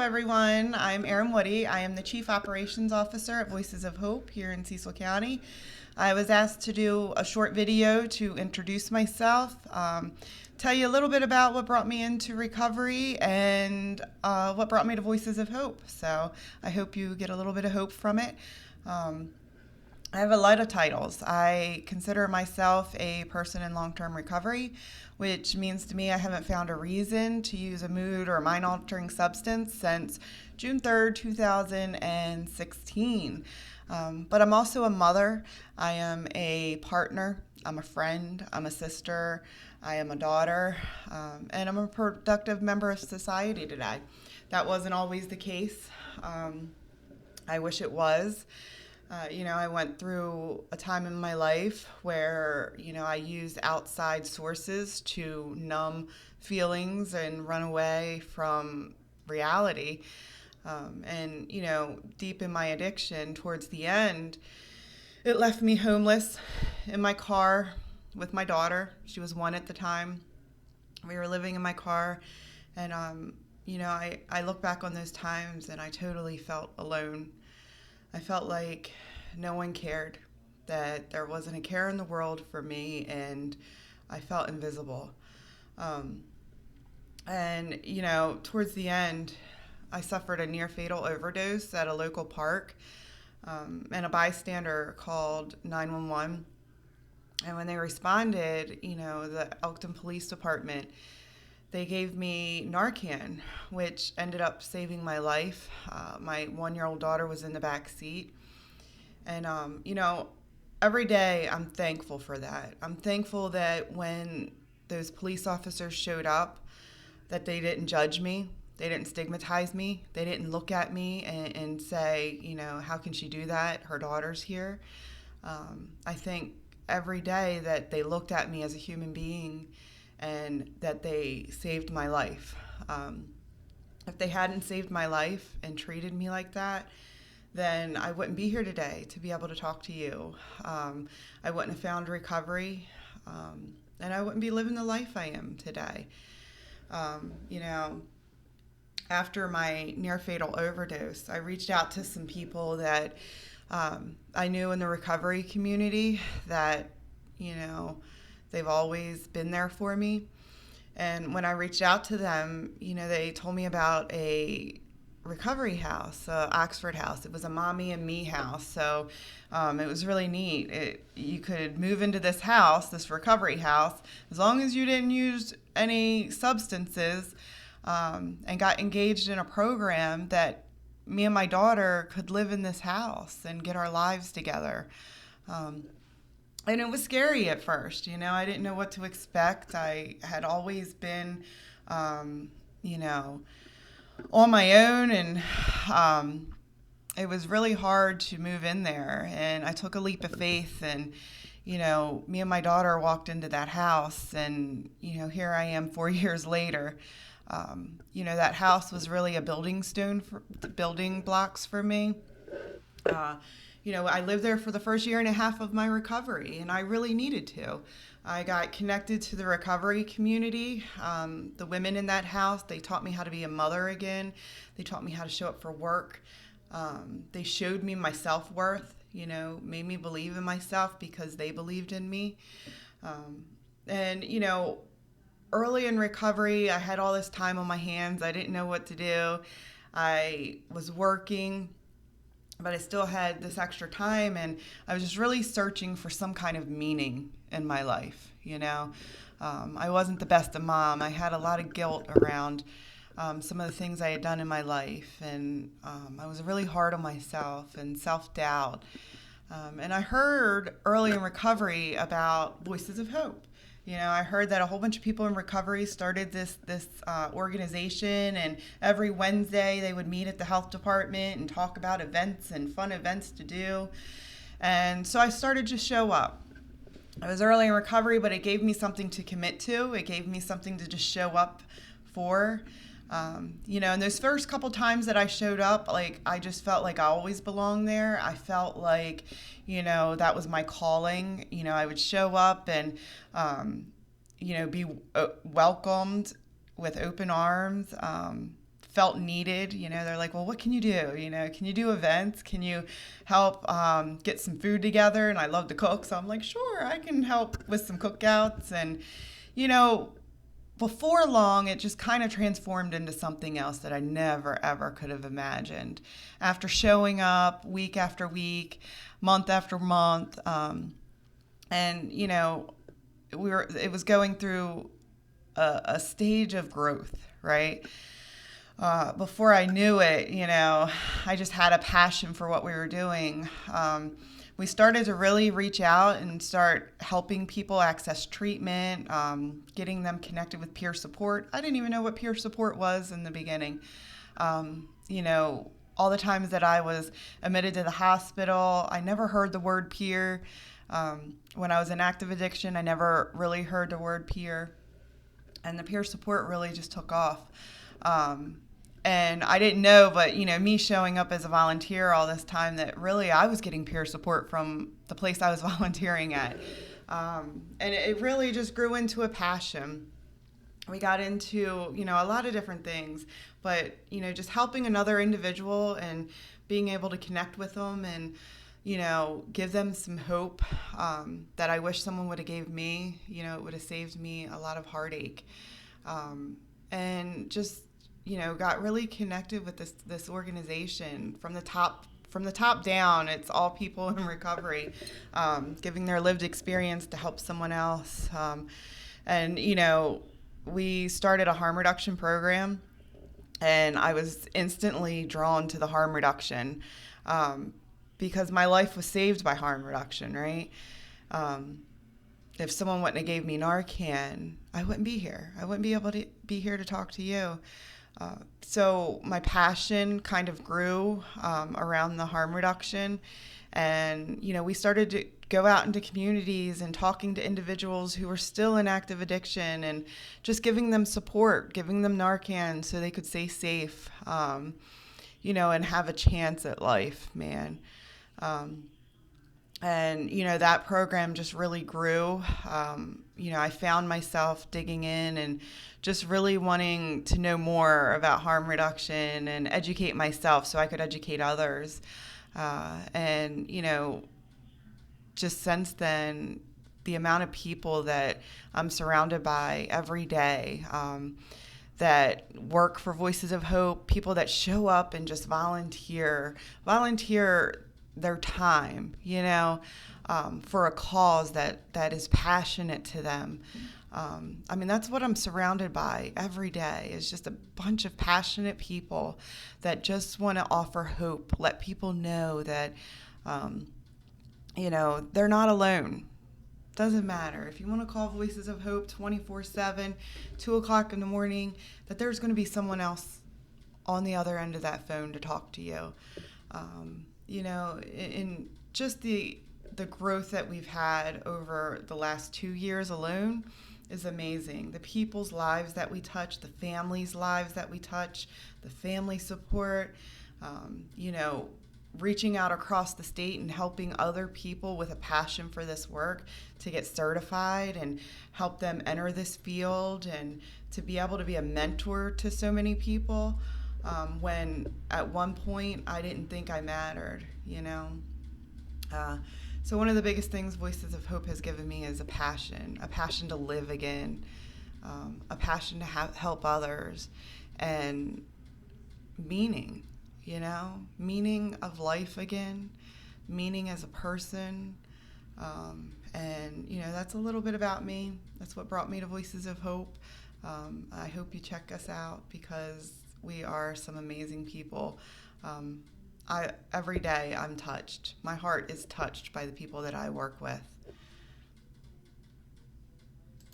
everyone. I'm Erin Woodie. I am the Chief Operations Officer at Voices of Hope here in Cecil County. I was asked to do a short video to introduce myself, tell you a little bit about what brought me into recovery and what brought me to Voices of Hope. So I hope you get a little bit of hope from it. I have a lot of titles. I consider myself a person in long-term recovery, which means to me I haven't found a reason to use a mood or mind-altering substance since June 3rd, 2016. But I'm also a mother. I am a partner. I'm a friend. I'm a sister. I am a daughter. And I'm a productive member of society today. That wasn't always the case. I wish it was. I went through a time in my life where, I used outside sources to numb feelings and run away from reality. Deep in my addiction, towards the end, it left me homeless in my car with my daughter. She was 1 at the time. We were living in my car, and, I look back on those times and I totally felt alone. I felt like no one cared, that there wasn't a care in the world for me, and I felt invisible. Towards the end, I suffered a near-fatal overdose at a local park, and a bystander called 911. And when they responded, the Elkton Police Department, they gave me Narcan, which ended up saving my life. My 1-year-old daughter was in the back seat. And, every day I'm thankful for that. I'm thankful that when those police officers showed up, that they didn't judge me. They didn't stigmatize me. They didn't look at me and say, how can she do that? Her daughter's here. I think every day that they looked at me as a human being and that they saved my life. If they hadn't saved my life and treated me like that, then I wouldn't be here today to be able to talk to you. I wouldn't have found recovery, and I wouldn't be living the life I am today. After my near-fatal overdose, I reached out to some people that I knew in the recovery community that, they've always been there for me. And when I reached out to them, they told me about a recovery house, Oxford House. It was a mommy and me house. So it was really neat. You could move into this house, this recovery house, as long as you didn't use any substances, and got engaged in a program that me and my daughter could live in this house and get our lives together. And it was scary at first, I didn't know what to expect. I had always been, on my own, and it was really hard to move in there. And I took a leap of faith, and, me and my daughter walked into that house, and, here I am 4 years later. That house was really a building blocks for me. I lived there for the first year and a half of my recovery, and I really needed to. I got connected to the recovery community. The women in that house, they taught me how to be a mother again. They taught me how to show up for work. They showed me my self-worth, made me believe in myself because they believed in me. Early in recovery, I had all this time on my hands. I didn't know what to do. I was working, but I still had this extra time, and I was just really searching for some kind of meaning in my life, I wasn't the best of mom. I had a lot of guilt around some of the things I had done in my life, and I was really hard on myself and self-doubt. And I heard early in recovery about Voices of Hope. I heard that a whole bunch of people in recovery started this organization, and every Wednesday they would meet at the health department and talk about events and fun events to do. And so I started to show up. I was early in recovery, but it gave me something to commit to. It gave me something to just show up for. And those first couple times that I showed up, I just felt like I always belonged there. I felt like, that was my calling. I would show up and, be welcomed with open arms, felt needed. They're like, well, what can you do? Can you do events? Can you help get some food together? And I love to cook, so I'm like, sure, I can help with some cookouts. And before long, it just kind of transformed into something else that I never, ever could have imagined. After showing up week after week, month after month, and, it was going through a stage of growth, right? Before I knew it, I just had a passion for what we were doing. We started to really reach out and start helping people access treatment, getting them connected with peer support. I didn't even know what peer support was in the beginning. All the times that I was admitted to the hospital, I never heard the word peer. When I was in active addiction, I never really heard the word peer. And the peer support really just took off. And I didn't know, but, me showing up as a volunteer all this time, that really I was getting peer support from the place I was volunteering at. And it really just grew into a passion. We got into, a lot of different things, but, just helping another individual and being able to connect with them and, give them some hope that I wish someone would have gave me. It would have saved me a lot of heartache. And just, got really connected with this organization from the top down. It's all people in recovery, giving their lived experience to help someone else. And, we started a harm reduction program, and I was instantly drawn to the harm reduction because my life was saved by harm reduction, right? If someone wouldn't have gave me Narcan, I wouldn't be here. I wouldn't be able to be here to talk to you. So my passion kind of grew around the harm reduction. And, we started to go out into communities and talking to individuals who were still in active addiction and just giving them support, giving them Narcan so they could stay safe, and have a chance at life, man. And, that program just really grew. I found myself digging in and just really wanting to know more about harm reduction and educate myself so I could educate others. And, just since then, the amount of people that I'm surrounded by every day that work for Voices of Hope, people that show up and just volunteer their time, for a cause that is passionate to them. That's what I'm surrounded by every day, is just a bunch of passionate people that just want to offer hope, let people know that, they're not alone. Doesn't matter. If you want to call Voices of Hope 24/7, 2 o'clock in the morning, that there's going to be someone else on the other end of that phone to talk to you. In just the growth that we've had over the last 2 years alone is amazing. The people's lives that we touch, the families' lives that we touch, the family support, reaching out across the state and helping other people with a passion for this work to get certified and help them enter this field and to be able to be a mentor to so many people, when at one point I didn't think I mattered, So one of the biggest things Voices of Hope has given me is a passion to live again, a passion to help others, and meaning, meaning of life again, meaning as a person. And, that's a little bit about me. That's what brought me to Voices of Hope. I hope you check us out because we are some amazing people. Every day I'm touched. My heart is touched by the people that I work with.